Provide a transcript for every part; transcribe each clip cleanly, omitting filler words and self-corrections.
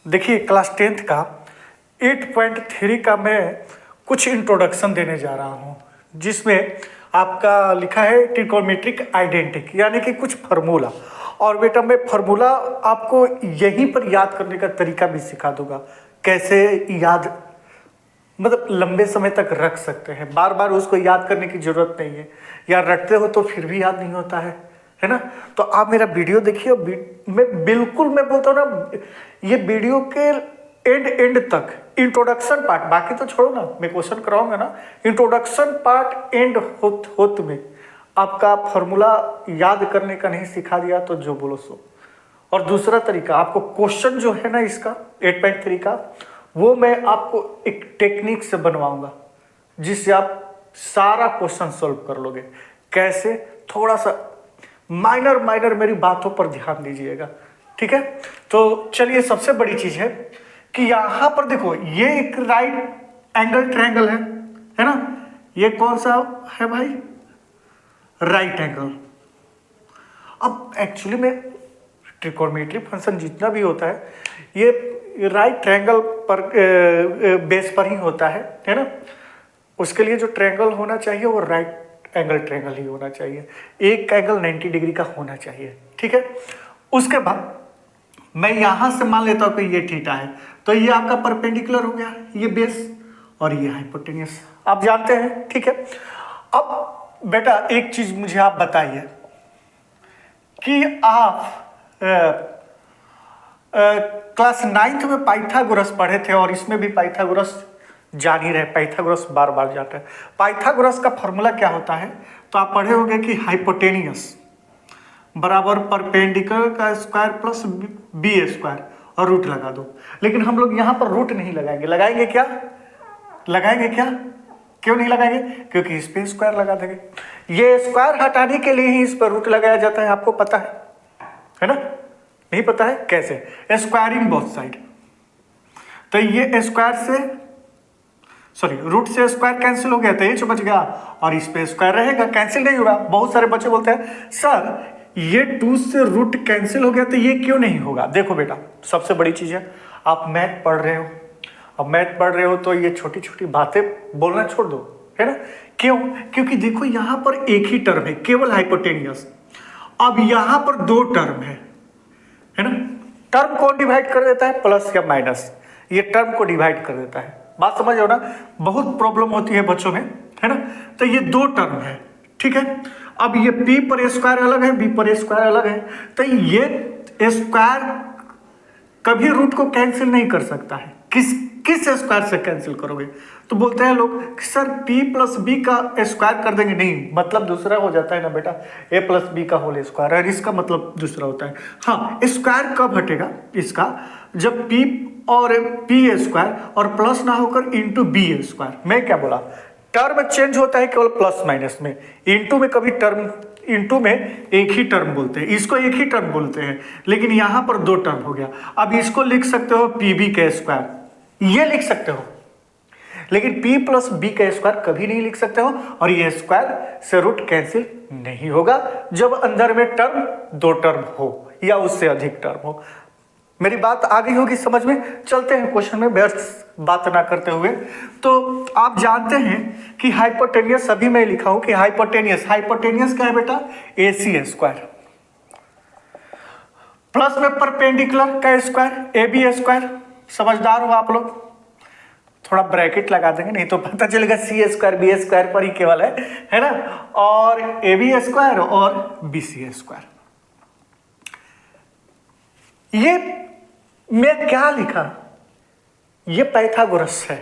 देखिए class 10th का 8.3 का मैं कुछ इंट्रोडक्शन देने जा रहा हूँ, जिसमें आपका लिखा है ट्रिगोनोमेट्रिक आइडेंटिटी, यानी कि कुछ फार्मूला। और बेटा मैं फार्मूला आपको यहीं पर याद करने का तरीका भी सिखा दूंगा, कैसे याद मतलब लंबे समय तक रख सकते हैं। बार बार उसको याद करने की जरूरत नहीं है, या रटते हो तो फिर भी याद नहीं होता है ना। तो आप मेरा वीडियो देखिए, मैं बोलता हूँ ना, ये वीडियो के एंड तक इंट्रोडक्शन पार्ट, बाकी तो छोड़ो ना, मैं क्वेश्चन कराऊंगा ना, इंट्रोडक्शन पार्ट एंड होत में आपका फॉर्मूला याद करने का नहीं सिखा दिया तो जो बोलो सो। और दूसरा तरीका, आपको क्वेश्चन जो है ना इसका 8.3 का, वो मैं आपको एक टेक्निक से बनवाऊंगा, जिससे आप सारा क्वेश्चन सॉल्व कर लोगे। कैसे? थोड़ा सा माइनर मेरी बातों पर ध्यान दीजिएगा, ठीक है। तो चलिए, सबसे बड़ी चीज है कि यहां पर देखो, ये एक राइट एंगल ट्रायंगल है ना। ये कौन सा है भाई? Right angle. अब एक्चुअली में ट्रिगोनोमेट्रिक फंक्शन जितना भी होता है, ये राइट ट्रायंगल पर बेस पर ही होता है ना। उसके लिए जो ट्रायंगल होना चाहिए वो राइट एंगल ट्रायंगल ही होना चाहिए, एक एंगल 90 डिग्री का होना चाहिए, ठीक है। उसके बाद मैं यहां से मान लेता हूं कि ये थीटा है, तो ये आपका परपेंडिकुलर हो गया, ये बेस, और ये हाइपोटेन्यूस, आप जानते हैं, ठीक है। अब बेटा एक चीज मुझे आप बताइए कि आप क्लास 9th में पाइथागोरस पढ़े थे, और इसमें भी पाइथागोरस जान ही रहे, पाइथागोरस बार बार जाता है। पाइथागोरस का फॉर्मूला क्या होता है? तो आप पढ़े होंगे कि हाइपोटेनियस बराबर परपेंडिकुलर का स्क्वायर प्लस बी स्क्वायर, और रूट लगा दो। लेकिन हम लोग यहाँ पर रूट नहीं लगाएंगे। लगाएंगे क्या? क्यों नहीं लगाएंगे? क्योंकि इस पे स्क्वायर लगा देंगे। ये स्क्वायर हटाने के लिए ही इस पर रूट लगाया जाता है, आपको पता है ना? नहीं पता है? कैसे? Squaring both side. तो ये स्क्वायर से रूट से स्क्वायर कैंसिल हो गया, तो ये बच गया, और इस पे स्क्वायर रहेगा, कैंसिल नहीं होगा। बहुत सारे बच्चे बोलते हैं सर ये 2 से रूट कैंसिल हो गया, तो ये क्यों नहीं होगा? देखो बेटा, सबसे बड़ी चीज है, आप मैथ पढ़ रहे हो। अब मैथ पढ़ रहे हो तो ये छोटी छोटी बातें बोलना छोड़ दो, है ना। क्यों? क्योंकि देखो यहां पर एक ही टर्म है, केवल हाइपोटेनियस। अब यहां पर 2 टर्म है ना। टर्म कौन डिवाइड कर देता है? प्लस या माइनस, ये टर्म को डिवाइड कर देता है। बात समझ हो ना? बहुत प्रॉब्लम होती है बच्चों में, है ना। तो ये 2 टर्म है, ठीक है। अब ये p पर स्क्वायर अलग है, b पर स्क्वायर अलग है, तो ये स्क्वायर कभी रूट को कैंसिल नहीं कर सकता है। किस स्क्वायर से कैंसिल करोगे? तो बोलते हैं लोग सर p प्लस बी का स्क्वायर कर देंगे। नहीं, मतलब दूसरा हो जाता है ना बेटा, a प्लस बी का होल स्क्वायर, और इसका मतलब दूसरा होता है। हाँ, स्क्वायर कब हटेगा इसका? जब p और p स्क्वायर और प्लस ना होकर इंटू बी स्क्वायर। मैं क्या बोला? टर्म चेंज होता है केवल प्लस माइनस में, इंटू में कभी टर्म, इंटू में एक ही टर्म बोलते हैं, इसको एक ही टर्म बोलते हैं, लेकिन यहां पर 2 टर्म हो गया। अब इसको लिख सकते हो पी बी का स्क्वायर, ये लिख सकते हो, लेकिन p प्लस बी का स्क्वायर कभी नहीं लिख सकते हो, और ये स्क्वायर से रूट कैंसिल नहीं होगा जब अंदर में टर्म 2 टर्म हो या उससे अधिक टर्म हो। मेरी बात आ गई होगी समझ में? चलते हैं क्वेश्चन में, व्यर्थ बात ना करते हुए। तो आप जानते हैं कि हाइपोटेनियस, अभी मैं लिखा हूं कि हाइपोटेनियस क्या है बेटा? AC स्क्वायर प्लस में परपेंडिकुलर का स्क्वायर AB स्क्वायर। समझदार हो आप लोग? थोड़ा ब्रैकेट लगा देंगे, नहीं तो पता चलेगा C स्क्वायर B स्क्वायर पर ही केवल है ना, और AB स्क्वायर और BC स्क्वायर। ये मैं क्या लिखा? ये पाइथागोरस है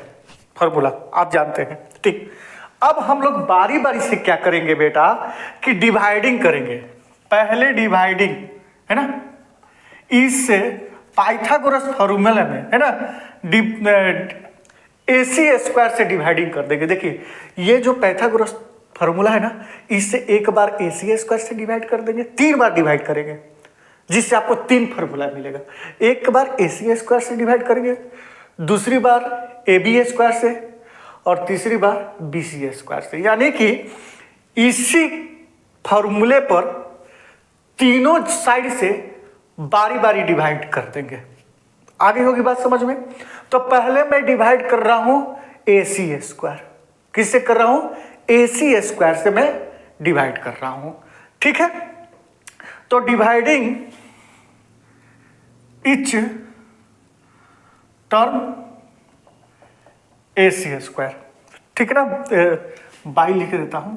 फॉर्मूला, आप जानते हैं, ठीक। अब हम लोग बारी बारी से क्या करेंगे बेटा कि डिवाइडिंग करेंगे। पहले डिवाइडिंग, है ना, इससे पाइथागोरस फॉर्मूला में, है ना, AC स्क्वायर से डिवाइडिंग कर देंगे। देखिए ये जो पाइथागोरस फॉर्मूला है ना, इससे एक बार AC स्क्वायर से डिवाइड कर देंगे, 3 बार डिवाइड करेंगे, जिससे आपको 3 फॉर्मूला मिलेगा। एक बार AC स्क्वायर से डिवाइड करेंगे, दूसरी बार AB स्क्वायर से, और तीसरी बार BC स्क्वायर से। यानी कि इसी फॉर्मूले पर तीनों साइड से बारी बारी डिवाइड कर देंगे। आगे होगी बात समझ में। तो पहले मैं डिवाइड कर रहा हूं AC स्क्वायर, किससे कर रहा हूं? AC स्क्वायर से मैं डिवाइड कर रहा हूं, ठीक है। तो dividing each term AC square, ठीक है ना, बाई लिख देता हूं,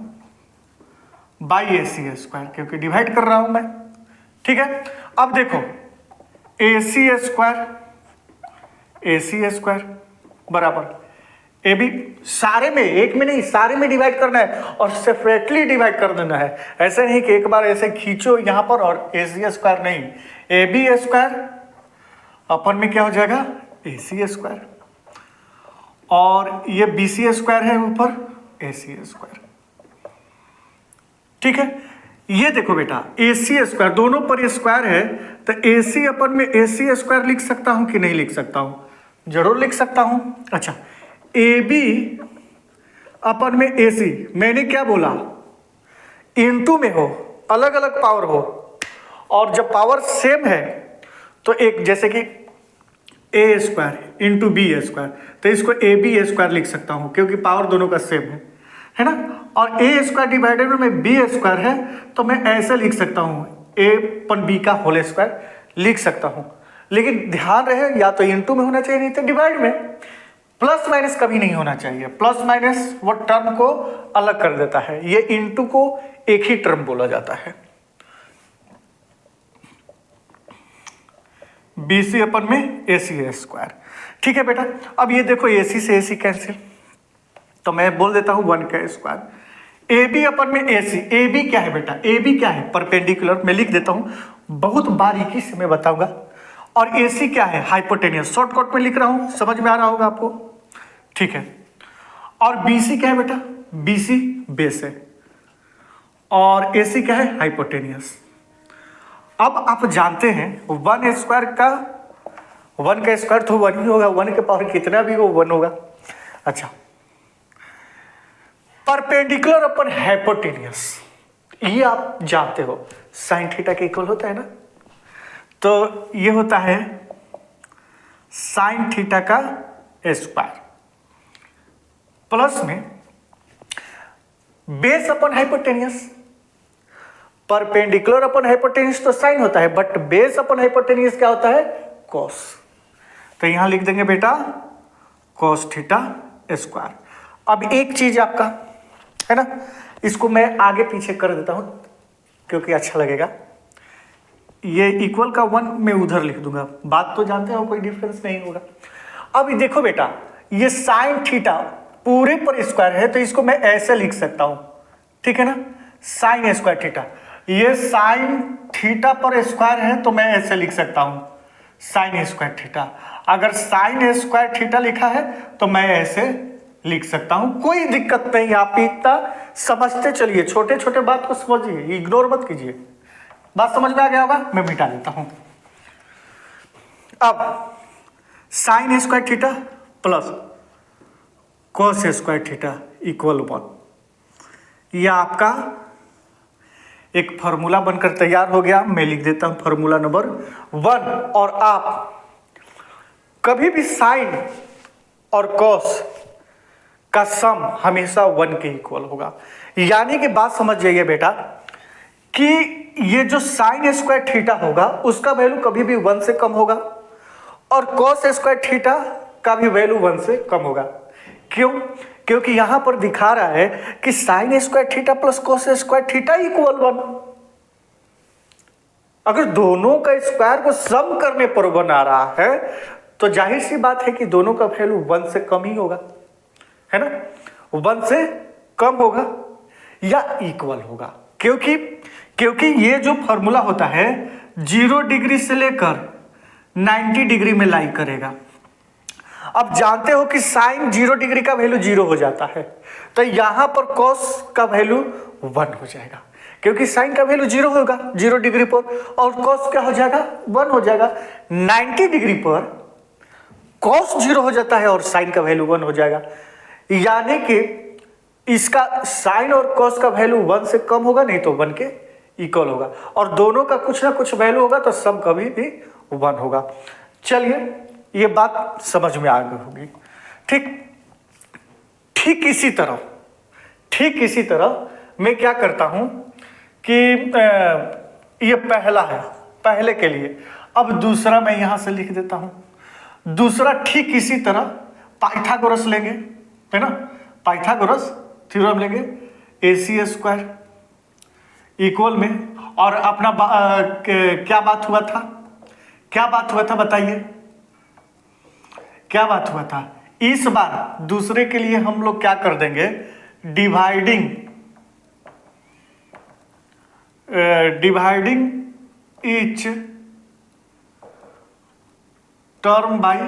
बाई AC स्क्वायर, क्योंकि डिवाइड कर रहा हूं मैं, ठीक है। अब देखो AC स्क्वायर बराबर AB, सारे में, एक में नहीं, सारे में डिवाइड करना है और सेपरेटली डिवाइड कर देना है। ऐसे नहीं कि एक बार ऐसे खींचो यहां पर और AC स्क्वायर नहीं, AB स्क्वायर अपन में क्या हो जाएगा? AC स्क्वायर, और ये BC स्क्वायर है ऊपर AC स्क्वायर, ठीक है। ये देखो बेटा AC स्क्वायर, दोनों पर स्क्वायर है, तो AC अपन में AC स्क्वायर लिख सकता हूं कि नहीं लिख सकता हूं? जरूर लिख सकता हूं। अच्छा, AB अपन में AC, मैंने क्या बोला? इनटू में हो, अलग अलग पावर हो, और जब पावर सेम है तो एक, जैसे कि A square into B square, तो इसको AB स्क्वायर लिख सकता हूं क्योंकि पावर दोनों का सेम है ना। और A स्क्वायर डिवाइडेड में B स्क्वायर है, तो मैं ऐसे लिख सकता हूं A अपन B का होल स्क्वायर लिख सकता हूं। लेकिन ध्यान रहे, या तो इनटू में होना चाहिए, नहीं तो डिवाइड में। प्लस माइनस कभी नहीं होना चाहिए, प्लस माइनस वो टर्म को अलग कर देता है, ये इनटू को एक ही टर्म बोला जाता है। BC अपन में AC स्क्वायर, ठीक है बेटा। अब ये देखो AC से AC कैंसिल, तो मैं बोल देता हूं 1 का स्क्वायर। AB अपन में AC, AB क्या है बेटा? AB क्या है? परपेंडिकुलर, मैं लिख देता हूं, बहुत बारीकी से मैं बताऊंगा। और AC क्या है? हाइपोटेनियस, शॉर्टकट में लिख रहा हूं, समझ में आ रहा होगा आपको, ठीक है। और BC क्या है बेटा? BC बेस है, और AC क्या है? हाइपोटेनियस। अब आप जानते हैं 1 स्क्वायर का, 1 का स्क्वायर तो 1 ही होगा, 1 के पावर कितना भी हो 1 होगा। अच्छा, परपेंडिकुलर अपन हाइपोटेनियस, ये आप जानते हो साइन थीटा के इक्वल होता है ना, तो ये होता है साइन थीटा का स्क्वायर प्लस में बेस अपन हाइपोटेनियस। परपेंडिकुलर अपन हाइपोटेनियस तो साइन होता है, बट बेस अपन हाइपोटेनियस क्या होता है? कॉस। तो यहां लिख देंगे बेटा कॉस थीटा स्क्वायर। अब एक चीज आपका है ना, इसको मैं आगे पीछे कर देता हूं क्योंकि अच्छा लगेगा। ये इक्वल का 1 मैं उधर लिख दूंगा, बात तो जानते हो कोई डिफरेंस नहीं होगा। अब देखो बेटा, ये साइन थीटा पूरे पर स्क्वायर है, तो इसको मैं ऐसे लिख सकता हूं, ठीक है ना, साइन स्क्वायर थीटा। ये साइन थीटा पर स्क्वायर है, तो मैं ऐसे लिख सकता हूं साइन स्क्वायर थीटा। अगर साइन स्क्वायर थीटा लिखा है तो मैं ऐसे लिख सकता हूं, कोई दिक्कत नहीं। आप इतना समझते चलिए, छोटे छोटे बात को समझिए, इग्नोर मत कीजिए। बात समझ में आ गया होगा, मैं मिटा देता हूं। अब sine square theta plus cos square theta equal 1, यह आपका एक फॉर्मूला बनकर तैयार हो गया। मैं लिख देता हूं फॉर्मूला नंबर 1। और आप कभी भी साइन और कॉस का सम हमेशा 1 के इक्वल होगा। यानी कि बात समझ जाइए बेटा कि ये जो साइन स्क्वायर थीटा होगा उसका वैल्यू कभी भी 1 से कम होगा, और कॉस स्क्वायर थीटा का भी वैल्यू 1 से कम होगा। क्यों? क्योंकि यहां पर दिखा रहा है कि sine square theta plus cos square theta equal 1। अगर दोनों का स्क्वायर को सम करने पर 1 आ रहा है, तो जाहिर सी बात है कि दोनों का वैल्यू 1 से कम ही होगा, है ना, 1 से कम होगा या इक्वल होगा। क्योंकि ये जो फॉर्मूला होता है 0 डिग्री से लेकर 90 डिग्री में लाई करेगा। अब जानते हो कि साइन 0 डिग्री का वैल्यू 0 हो जाता है, तो यहां पर कॉस का वैल्यू 1 हो जाएगा, क्योंकि साइन का वैल्यू 0 होगा 0 डिग्री पर, और कॉस क्या हो जाएगा? 1 हो जाएगा। 90 डिग्री पर कॉस 0 हो जाता है और साइन का वैल्यू 1 हो जाएगा। यानी कि इसका साइन और कॉस का वैल्यू 1 से कम होगा, नहीं तो 1 के इक्वल होगा, और दोनों का कुछ ना कुछ वैल्यू होगा, तो सब कभी भी 1 होगा। चलिए ये बात समझ में आ गई होगी। ठीक इसी तरह मैं क्या करता हूं कि ये पहला है, पहले के लिए। अब दूसरा मैं यहां से लिख देता हूं। दूसरा ठीक इसी तरह पाइथागोरस लेंगे, है ना, पाइथागोरस थ्योरम लेंगे, AC स्क्वायर इक्वल में, और अपना क्या बात हुआ था बताइए, क्या बात हुआ था? इस बार दूसरे के लिए हम लोग क्या कर देंगे, डिवाइडिंग ईच टर्म बाय,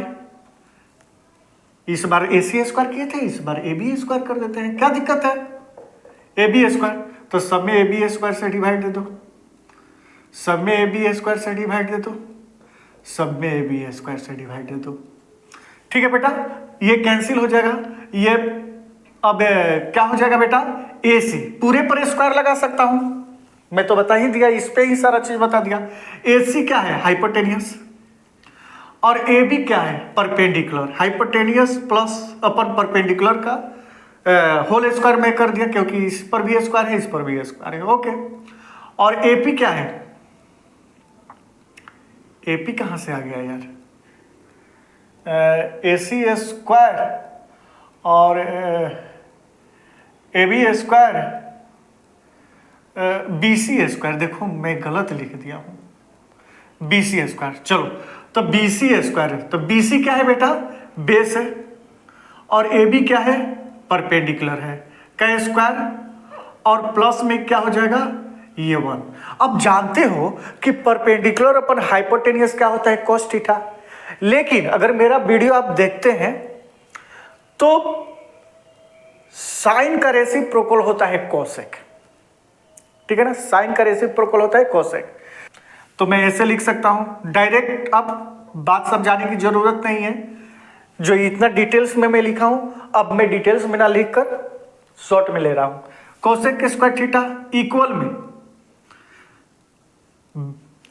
इस बार AC स्क्वायर किए थे, इस बार AB स्क्वायर कर देते हैं, क्या दिक्कत है? AB स्क्वायर, तो सब में AB स्क्वायर से डिवाइड दे दो, सब में AB स्क्वायर से डिवाइड दे दो, सब में AB स्क्वायर से डिवाइड दे दो। ठीक है बेटा, ये कैंसिल हो जाएगा, ये अब क्या हो जाएगा बेटा, AC पूरे पर स्क्वायर लगा सकता हूं, मैं तो बता ही दिया, इस पे ही सारा चीज बता दिया। AC क्या है, हाइपोटेनियस, और AB क्या है, परपेंडिकुलर। हाइपोटेनियस प्लस अपन परपेंडिकुलर का होल स्क्वायर में कर दिया, क्योंकि इस पर भी स्क्वायर है, इस पर भी स्क्वायर है, ओके। और AP क्या है, AP कहां से आ गया यार, AC स्क्वायर और AB स्क्वायर, BC स्क्वायर, देखो मैं गलत लिख दिया हूं, BC स्क्वायर। चलो, तो BC स्क्वायर है, तो BC क्या है बेटा, बेस है, और AB क्या है, परपेंडिकुलर है, का स्क्वायर, और प्लस में क्या हो जाएगा, ये 1। अब जानते हो कि परपेंडिकुलर अपन हाइपोटेनियस क्या होता है, कोस थीटा। लेकिन अगर मेरा वीडियो आप देखते हैं तो साइन का रेसिप्रोकल होता है कोसेक, ठीक है ना, साइन का रेसिप्रोकल होता है कोसेक। तो मैं ऐसे लिख सकता हूं डायरेक्ट, अब बात समझाने की जरूरत नहीं है, जो इतना डिटेल्स में मैं लिखा हूं, अब मैं डिटेल्स में ना लिखकर शॉर्ट में ले रहा हूं। कोसेक स्क्वायर थीटा इक्वल में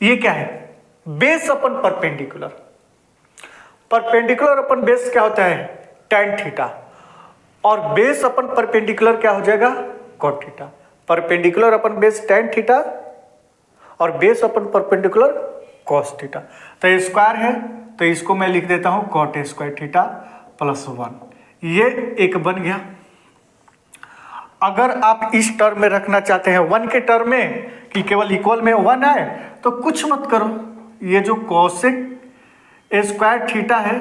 ये क्या है, बेस अपन परपेंडिकुलर, परपेंडिकुलर अपन बेस क्या होता है, tan थीटा, और बेस अपन परपेंडिकुलर क्या हो जाएगा, cot theta. Perpendicular upon base tan theta और बेस अपन परपेंडिकुलर cos थीटा। तो ये स्क्वायर है, तो इसको मैं लिख देता हूं cot स्क्वायर थीटा प्लस 1, ये एक बन गया। अगर आप इस टर्म में रखना चाहते हैं 1 के टर्म में, कि केवल इक्वल में 1 आए, तो कुछ मत करो, ये जो कोसेक स्क्वायर थीटा है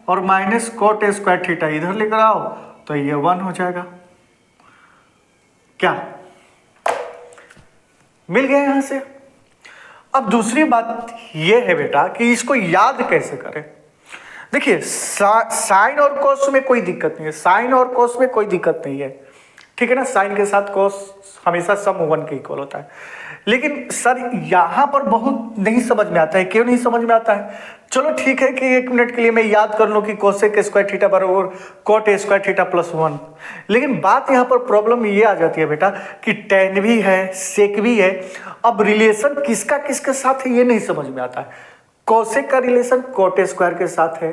और माइनस कॉट स्क्वायर थीटा इधर लेकर आओ, तो ये 1 हो जाएगा। क्या मिल गया यहां से? अब दूसरी बात ये है बेटा कि इसको याद कैसे करें। देखिए, साइन और कोस में कोई दिक्कत नहीं है, साइन और कोस में कोई दिक्कत नहीं है, ठीक है ना। साइन के साथ कोस हमेशा सम 1 के इक्वल होता है। लेकिन सर यहां पर बहुत नहीं समझ में आता है, क्यों नहीं समझ में आता है? चलो ठीक है कि 1 मिनट के लिए मैं याद कर लूं कि कोसेक स्क्वायर थीटा बराबर कॉट स्क्वायर थीटा प्लस 1। लेकिन बात यहां पर प्रॉब्लम ये आ जाती है बेटा कि tan भी है, सेक भी है, अब रिलेशन किसका किसके साथ है ये नहीं समझ में आता है। कोसेक का रिलेशन कॉट स्क्वायर के साथ है,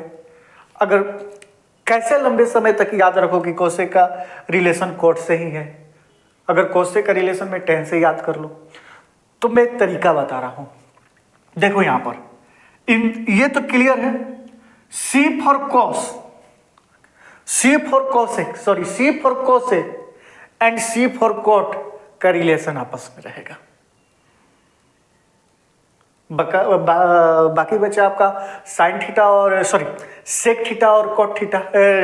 अगर कैसे लंबे समय तक याद रखो कि कोसेक का रिलेशन कॉट से ही है, अगर कोसेक का रिलेशन में tan से याद कर लो। तो मैं एक तरीका बता रहा हूं, देखो यहां पर ये तो क्लियर है, C for cos, C for cosec, sorry C for cosec and C for cot का रिलेशन आपस में रहेगा। बाकी बचा आपका साइन थीटा और सॉरी सेक थीटा और कॉट थीटा,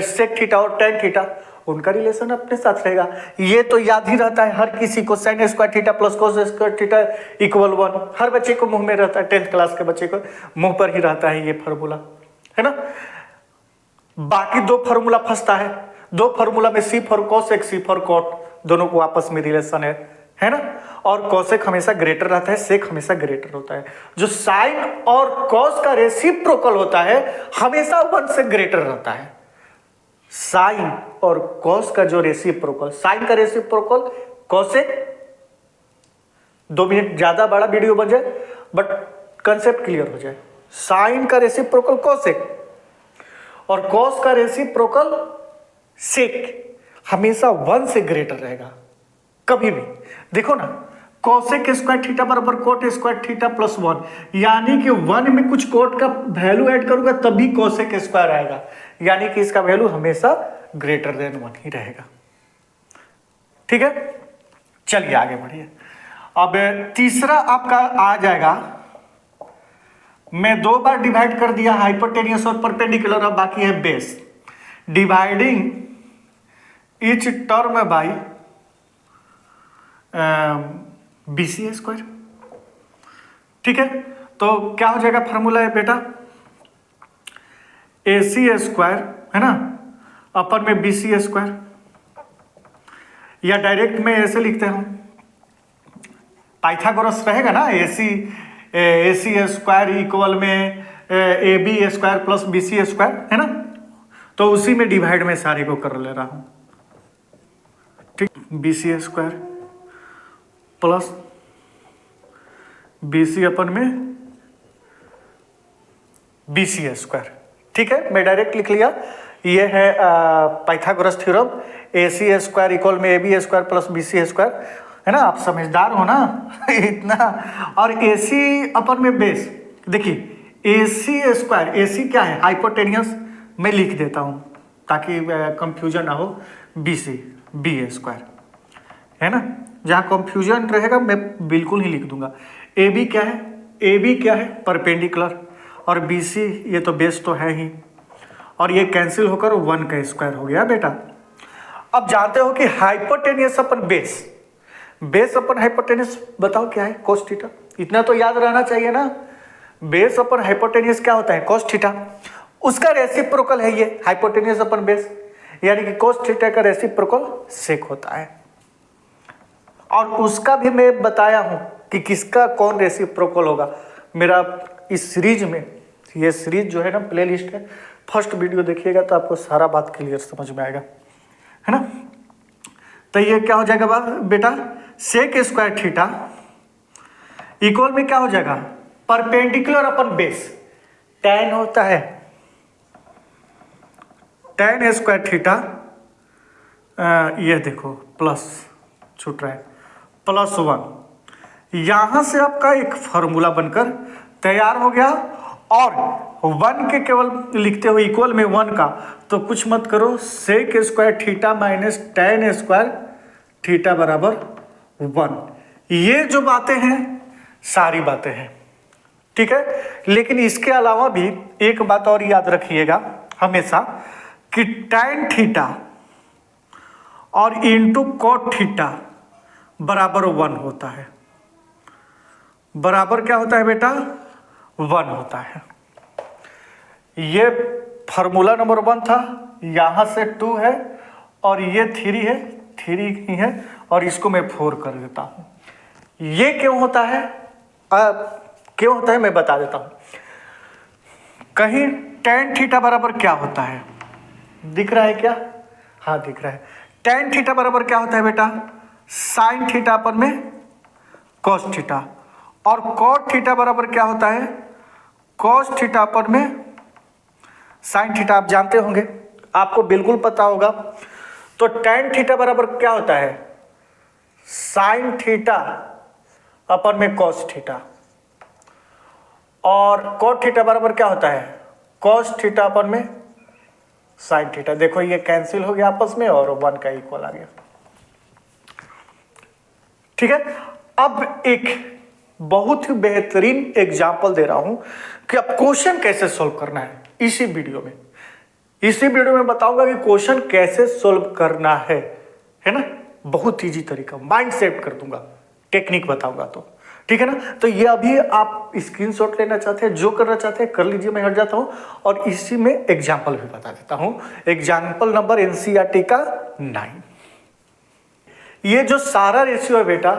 सेक थीटा और tan थीटा, उनका रिलेशन अपने साथ रहेगा। ये तो याद ही रहता है हर किसी को, sine square theta plus cos square theta equal 1, हर बच्चे को मुंह में रहता है, 10th क्लास के बच्चे को मुंह पर ही रहता है ये फार्मूला, है ना। बाकी 2 फार्मूला फंसता है, 2 फार्मूला में C for cosec, C for cot, दोनों को आपस में रिलेशन है ना। और कोसेक हमेशा ग्रेटर रहता है, सेक हमेशा ग्रेटर होता है। जो साइन और कॉस का रेसिप्रोकल होता है हमेशा 1 से ग्रेटर रहता है। साइन और कॉस का जो रेसिप्रोकल, साइन का रेसिप्रोकल कोसेक, 2 मिनट ज्यादा बड़ा वीडियो बन जाए बट कंसेप्ट क्लियर हो जाए। साइन का रेसिप्रोकल कोसेक और कॉस का रेसिप्रोकल सेक हमेशा 1 से ग्रेटर रहेगा कभी भी। देखो ना, कोसेक स्क्वायर थीटा बराबर कोट स्क्वायर थीटा प्लस 1, यानी कि 1 में कुछ कोट का वैल्यू ऐड करूंगा तभी कोसेक स्क्वायर आएगा, यानी कि इसका वैल्यू हमेशा ग्रेटर देन 1 ही रहेगा। ठीक है, चलिए आगे बढ़िए। अब तीसरा आपका आ जाएगा, मैं 2 बार डिवाइड कर दिया हाइपोटेनियस और परपेंडिकुलर, अब बाकी है base. Dividing each term by BC square. ठीक है, तो क्या हो जाएगा फॉर्मूला है बेटा, AC स्क्वायर है ना अपन में BC स्क्वायर, या डायरेक्ट में ऐसे लिखते हूं, पाइथागोरस रहेगा ना, AC स्क्वायर इक्वल में AB square plus BC square है ना, तो उसी में डिवाइड में सारे को कर ले रहा हूं। ठीक, BC स्क्वायर प्लस BC अपन में BC स्क्वायर। ठीक है, मैं डायरेक्ट लिख लिया, ये है Pythagoras theorem, AC square equal में AB square plus BC square है ना, आप समझदार हो ना इतना। और AC अपन में बेस, देखिए AC स्क्वायर, AC क्या है हाइपोटेनियस, मैं लिख देता हूं ताकि कंफ्यूजन ना हो, BC B स्क्वायर है ना, जहां कंफ्यूजन रहेगा मैं बिल्कुल ही लिख दूंगा। AB क्या है, AB क्या है परपेंडिकुलर, और BC ये तो बेस तो है ही, और ये कैंसिल होकर 1 का स्क्वायर हो गया बेटा। अब जानते हो कि हाइपोटेनियस अपन बेस, बेस अपन हाइपोटेनियस बताओ क्या है, कोस थीटा, इतना तो याद रहना चाहिए ना। बेस अपन हाइपोटेनियस क्या होता है, कोस थीटा, उसका रेसिप्रोकल है ये हाइपोटेनियस अपन बेस, यानी कि कोस थीटा का रेसिप्रोकल सेक होता है। और उसका भी मैं बताया हूं कि किसका कौन रेसिप्रोकल होगा, मेरा इस सीरीज में, ये सीरीज जो है ना प्लेलिस्ट है, फर्स्ट वीडियो देखिएगा तो आपको सारा बात क्लियर समझ में आएगा, है ना। तो ये क्या हो जाएगा बेटा, सेक स्क्वायर थीटा इक्वल में क्या हो जाएगा, परपेंडिकुलर अपन बेस, tan होता है tan स्क्वायर थीटा, ये देखो प्लस छूट रहा है प्लस 1, यहां से आपका एक फॉर्मूला बनकर तैयार हो गया। और 1 के केवल लिखते हो इक्वल में 1 का, तो कुछ मत करो, sec square theta minus tan square theta बराबर 1। ये जो बातें हैं सारी बातें हैं, ठीक है। लेकिन इसके अलावा भी एक बात और याद रखिएगा हमेशा कि tan थीटा और इंटू कॉट थीटा बराबर 1 होता है, बराबर क्या होता है बेटा 1 होता है। ये फॉर्मूला नंबर 1 था, यहां से 2 है और ये 3 है, 3 ही है, और इसको मैं 4 कर देता हूं। ये क्यों होता है, क्यों होता है मैं बता देता हूं। कहीं tan थीटा बराबर क्या होता है, दिख रहा है क्या, हाँ दिख रहा है। tan थीटा बराबर क्या होता है बेटा, साइन थीटा अपन में कॉस थीटा, और कॉट थीटा बराबर क्या होता है, कॉस थीटा अपन में साइन थीटा। आप जानते होंगे, आपको बिल्कुल पता होगा। तो tan थीटा बराबर क्या होता है, साइन थीटा अपन में कॉस थीटा, और कॉट थीटा बराबर क्या होता है, कॉस थीटा अपन में साइन थीटा। देखो ये कैंसिल हो गया आपस में और 1 का इक्वल आ गया, ठीक है। अब एक बहुत ही बेहतरीन एग्जाम्पल दे रहा हूं कि अब क्वेश्चन कैसे सोल्व करना है। इसी वीडियो में बताऊंगा कि क्वेश्चन कैसे सोल्व करना है ना। बहुत इजी तरीका, माइंड सेट कर दूंगा, टेक्निक बताऊंगा तो, ठीक है ना। तो ये अभी आप स्क्रीनशॉट लेना चाहते हैं, जो करना चाहते हैं कर लीजिए, मैं हट जाता हूं और इसी में एग्जाम्पल भी बता देता हूं। एग्जाम्पल नंबर एनसीईआरटी का 9। ये जो सारा रेशियो है बेटा,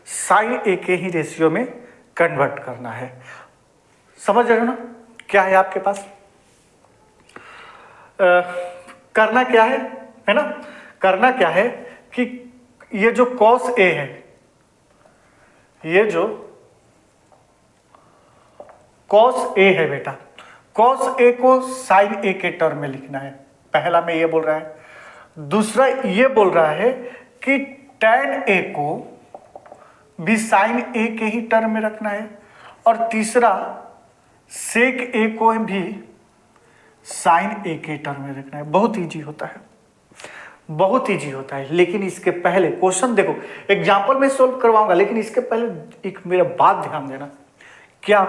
साइन ए के ही रेशियो में कन्वर्ट करना है। समझ रहे हो ना, क्या है आपके पास, करना क्या है ना। करना क्या है कि ये जो cos A है, ये जो cos A है बेटा, कॉस ए को साइन ए के टर्म में लिखना है, पहला में ये बोल रहा है। दूसरा ये बोल रहा है कि tan ए को भी साइन ए के ही टर्म में रखना है, और तीसरा सेक ए को भी साइन ए के टर्म में रखना है। बहुत ईजी होता है, बहुत ईजी होता है। लेकिन इसके पहले क्वेश्चन देखो, एग्जाम्पल में सोल्व करवाऊंगा, लेकिन इसके पहले एक मेरा बात ध्यान देना, क्या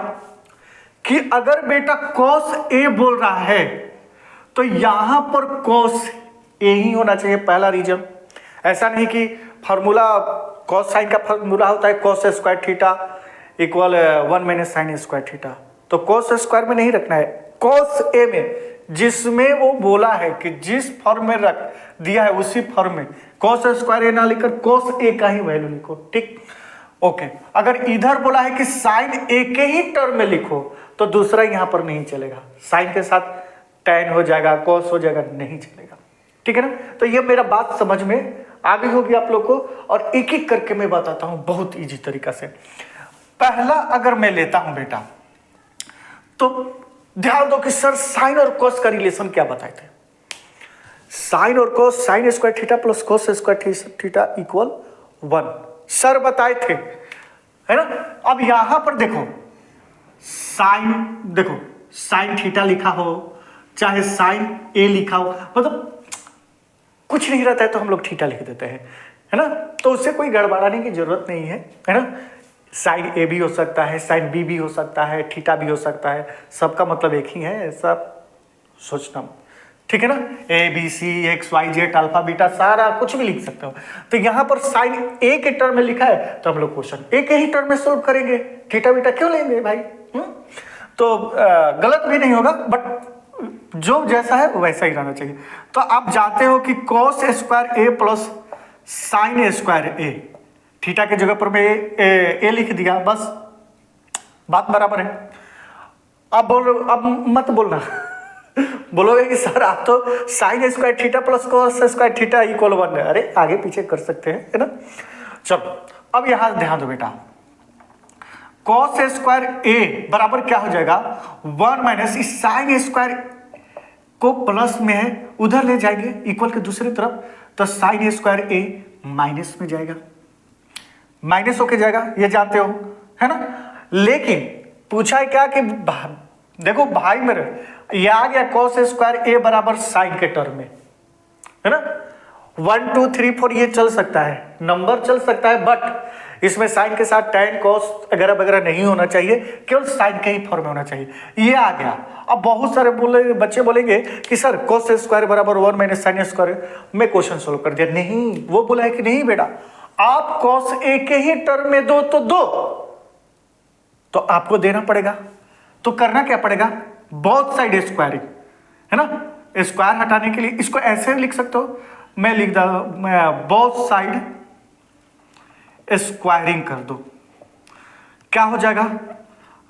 कि अगर बेटा कॉस ए बोल रहा है तो यहां पर कॉस ए ही होना चाहिए, पहला रीजन। ऐसा नहीं कि फार्मूला कॉस साइन का फार्मूला होता है cos square theta equal 1 minus sine square theta, तो कॉस स्क्वायर में नहीं रखना है, कॉस ए में जिसमें वो बोला है कि जिस फॉर्म में रख दिया है उसी फॉर्म में कॉस स्क्वायर ए ना लिखकर कॉस ए का ही वैल्यू लिखो, ठीक, ओके। अगर इधर बोला है कि साइन ए के ही टर्म में लिखो तो दूसरा यहां पर नहीं चलेगा, साइन के साथ टैन हो जाएगा, कॉस हो जाएगा, नहीं चलेगा, ठीक है ना। तो ये मेरा बात समझ में आ गई होगी आप लोग को, और एक एक करके मैं बताता हूं बहुत इजी तरीका से। पहला अगर मैं लेता हूं बेटा, तो ध्यान दो कि सर साइन और कॉस का रिलेशन क्या बताए थे। साइन और cos, sine square theta plus cos square theta equal 1 sir बताए थे, है ना। अब यहां पर देखो साइन, देखो साइन थीटा लिखा हो चाहे साइन ए लिखा हो, मतलब कुछ नहीं रहता है तो हम लोग थीटा लिख देते हैं, है ना। तो उससे कोई गड़बड़ाने की जरूरत नहीं है ना। साइन ए भी हो सकता है, साइन बी भी हो सकता है, थीटा भी हो सकता है, सबका मतलब एक ही है, ऐसा सोचना, ठीक है ना। A B C X Y Z alpha beta सारा कुछ भी लिख सकते हो। तो यहाँ पर साइन ए के टर्म में लिखा है तो हम लोग क्वेश्चन ए के ही टर्म में सोल्व करेंगे, थीटा बीटा क्यों लेंगे भाई। तो गलत भी नहीं होगा, बट जो जैसा है वैसा ही रहना चाहिए। तो आप जानते हो कि कॉस स्क्वायर ए प्लस साइन स्क्वायर ए, थीटा के जगह पर मैं ए लिख दिया, बस बात बराबर है। अब मत बोलना बोलोगे कि सर आप तो sine square theta plus cos square theta equal 1 है, अरे आगे पीछे कर सकते हैं, है ना। चलो अब यहां ध्यान दो बेटा, कॉस स्क्वायर ए बराबर क्या हो जाएगा 1 माइनस, इस साइन स्क्वायर को प्लस में है उधर ले जाएंगे इक्वल के दूसरी तरफ, तो साइन स्क्वायर ए माइनस में जाएगा, माइनस होके जाएगा, ये जानते हो, है ना। लेकिन पूछा है क्या कि देखो भाई मेरे, ये आ गया कॉस स्क्वायर ए बराबर साइन के टर्म में, है ना। 1 2 3 4 ये चल सकता है, नंबर चल सकता है, बट इसमें साइन के साथ टैन कॉस वगैरह वगैरह नहीं होना चाहिए, केवल साइन के ही फॉर्म में होना चाहिए, ये आ गया। अब बहुत सारे बच्चे बोलेंगे कि सर कॉस स्क्वायर बराबर 1 माइनस साइन स्क्वायर, मैं क्वेश्चन सोल्व कर दिया, नहीं, वो बोला है कि नहीं बेटा आप कॉस ए के ही टर्म में दो तो आपको देना पड़ेगा। तो करना क्या पड़ेगा, बोथ साइड स्क्वायरिंग, है ना। स्क्वायर हटाने के लिए इसको ऐसे लिख सकते हो, मैं लिख दा बोथ साइड स्क्वायरिंग कर दो, क्या हो जाएगा।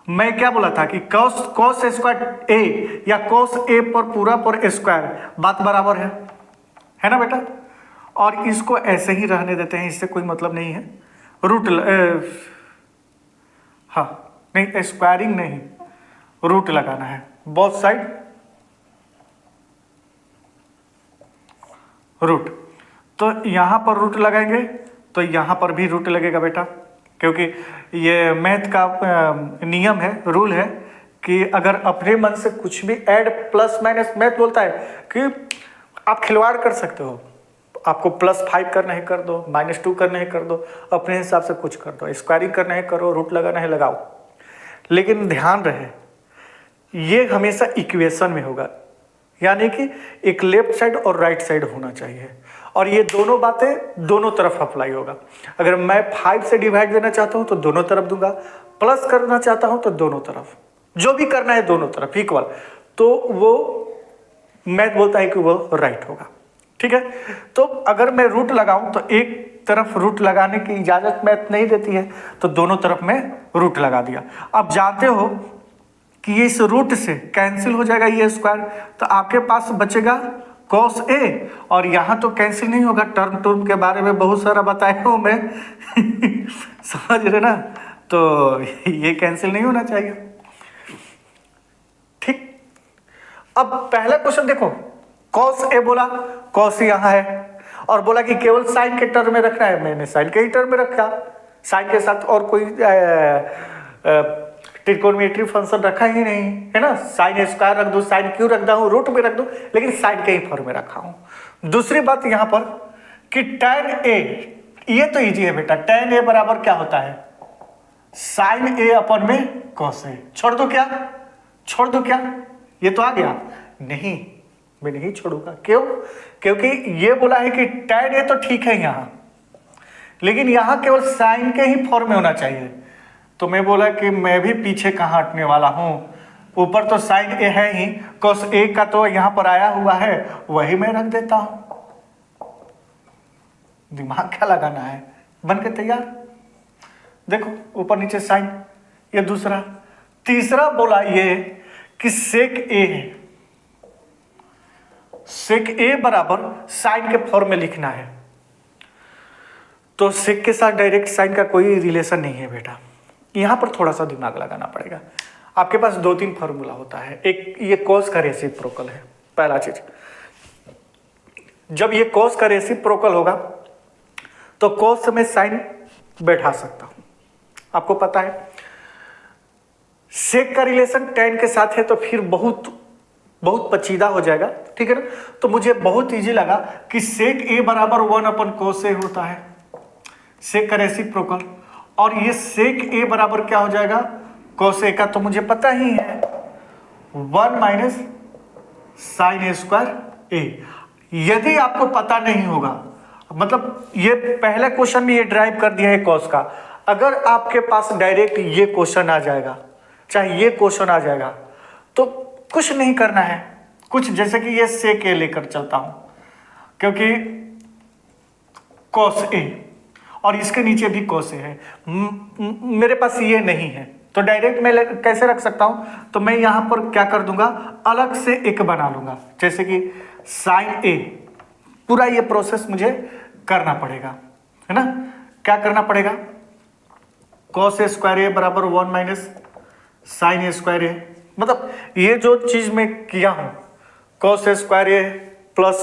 मैं क्या बोला था कि कॉस स्क्वायर ए या कॉस ए पर पूरा पर स्क्वायर, बात बराबर है ना बेटा। और इसको ऐसे ही रहने देते हैं, इससे कोई मतलब नहीं है। रूट हाँ नहीं, स्क्वायरिंग नहीं, रूट लगाना है, बोथ साइड रूट। तो यहां पर रूट लगाएंगे तो यहां पर भी रूट लगेगा बेटा, क्योंकि ये मैथ का नियम है, रूल है कि अगर अपने मन से कुछ भी ऐड प्लस माइनस, मैथ बोलता है कि आप खिलवाड़ कर सकते हो, आपको +5 करना है कर दो, -2 करना है कर दो, अपने हिसाब से कुछ कर दो, स्क्वायरिंग करना है करो, रूट लगाना है लगाओ। लेकिन ध्यान रहे ये हमेशा इक्वेशन में होगा, यानी कि एक लेफ्ट साइड और राइट साइड होना चाहिए, और ये दोनों बातें दोनों तरफ अप्लाई होगा। अगर मैं 5 से डिवाइड देना चाहता हूं तो दोनों तरफ दूंगा, प्लस करना चाहता हूं तो दोनों तरफ, जो भी करना है दोनों तरफ इक्वल, तो वो मैथ बोलता है कि वो राइट होगा, ठीक है। तो अगर मैं रूट लगाऊं तो एक तरफ रूट लगाने की इजाजत मैथ नहीं देती है, तो दोनों तरफ में रूट लगा दिया। अब जानते हो कि इस रूट से कैंसिल हो जाएगा ये स्क्वायर, तो आपके पास बचेगा कॉस ए, और यहाँ तो कैंसिल नहीं होगा, टर्म के बारे में बहुत सारा बताया हूँ मैं समझ रहे ना, तो ये कैंसिल नहीं होना चाहिए, ठीक। अब पहला क्वेश्चन देखो, कॉस ए बोला, कॉस यहाँ है और बोला कि केवल साइन के टर्म में रखना है, मैंने साइन के ही टर्म में रखा, साइन के साथ और कोई ट्रिकोनोमेट्री फंक्शन रखा ही नहीं है ना। साइन स्क्वायर रख दो, साइन क्यू रख दो, रूट में रख दो, लेकिन साइन के ही फॉर्म में रखा हूं। दूसरी बात यहां पर कि tan ए, ये तो इजी है बेटा, tan ए बराबर क्या होता है, साइन ए अपन में कॉस ए। छोड़ दो क्या, छोड़ दो क्या, ये तो आ गया, नहीं मैं नहीं छोड़ूंगा। क्यों, क्योंकि ये बोला है कि tan ए तो ठीक है यहां, लेकिन यहां केवल साइन के ही फॉर्म में होना चाहिए। तो मैं बोला कि मैं भी पीछे कहां हटने वाला हूं, ऊपर तो साइन ए है ही, कॉस ए का तो यहां पर आया हुआ है, वही मैं रख देता हूं। दिमाग क्या लगाना है, बन के तैयार। देखो ऊपर नीचे साइन, ये दूसरा। तीसरा बोला ये कि सेक ए है, सेक ए बराबर साइन के फॉर्म में लिखना है, तो सेक के साथ डायरेक्ट साइन का कोई रिलेशन नहीं है बेटा। यहां पर थोड़ा सा दिमाग लगाना पड़ेगा। आपके पास 2-3 फॉर्मूला होता है, एक ये कॉस का रेसिप्रोकल है, पहला चीज। जब ये कॉस का रेसिप्रोकल होगा तो कॉस में साइन बैठा सकता हूं, आपको पता है। सेक का रिलेशन tan के साथ है तो फिर बहुत बहुत पचीदा हो जाएगा, ठीक है ना। तो मुझे बहुत इजी लगा कि सेक ए बराबर 1/cos ए होता है, सेक का रेसिप्रोकल, और ये सेक ए बराबर क्या हो जाएगा, cos ए का तो मुझे पता ही है, 1 - sin ए स्क्वायर ए। यदि आपको पता नहीं होगा, मतलब ये पहला क्वेश्चन में ये ड्राइव कर दिया है कॉस का, अगर आपके पास डायरेक्ट ये क्वेश्चन आ जाएगा, चाहे ये क्वेश्चन आ जाएगा, तो कुछ नहीं करना है, कुछ जैसे कि ये सेक ए लेकर चलता हूं, क्योंकि कॉस ए और इसके नीचे भी कॉस ए है, मेरे पास ये नहीं है, तो डायरेक्ट मैं कैसे रख सकता हूं, तो मैं यहां पर क्या कर दूंगा, अलग से एक बना लूंगा, जैसे कि साइन ए। पूरा ये प्रोसेस मुझे करना पड़ेगा, है ना। क्या करना पड़ेगा, कॉस ए स्क्वायर ए बराबर 1 - साइन ए स्क्वायर ए। मतलब ये जो चीज मैं किया हूं, cos A square A plus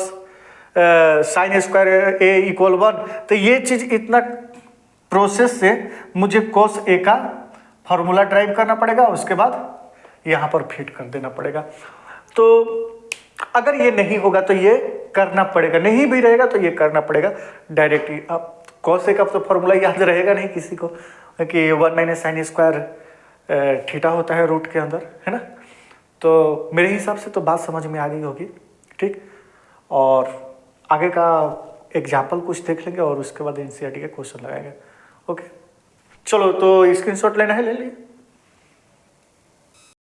sign A square A equal 1, तो ये चीज इतना प्रोसेस से मुझे कॉस ए का फॉर्मूला ड्राइव करना पड़ेगा, उसके बाद यहां पर फिट कर देना पड़ेगा। तो अगर ये नहीं होगा तो ये करना पड़ेगा, नहीं भी रहेगा तो ये करना पड़ेगा डायरेक्टली। अब कॉस ए का तो फॉर्मूला याद रहेगा नहीं किसी को कि 1 - sin ए स्क्वायर थीटा होता है रूट के अंदर, है ना। तो मेरे हिसाब से तो बात समझ में आ गई होगी, ठीक। और आगे का एग्जाम्पल कुछ देख लेंगे और उसके बाद एनसीईआरटी के क्वेश्चन लगाएंगे। ओके, चलो तो स्क्रीनशॉट लेना है, ले लीजिए।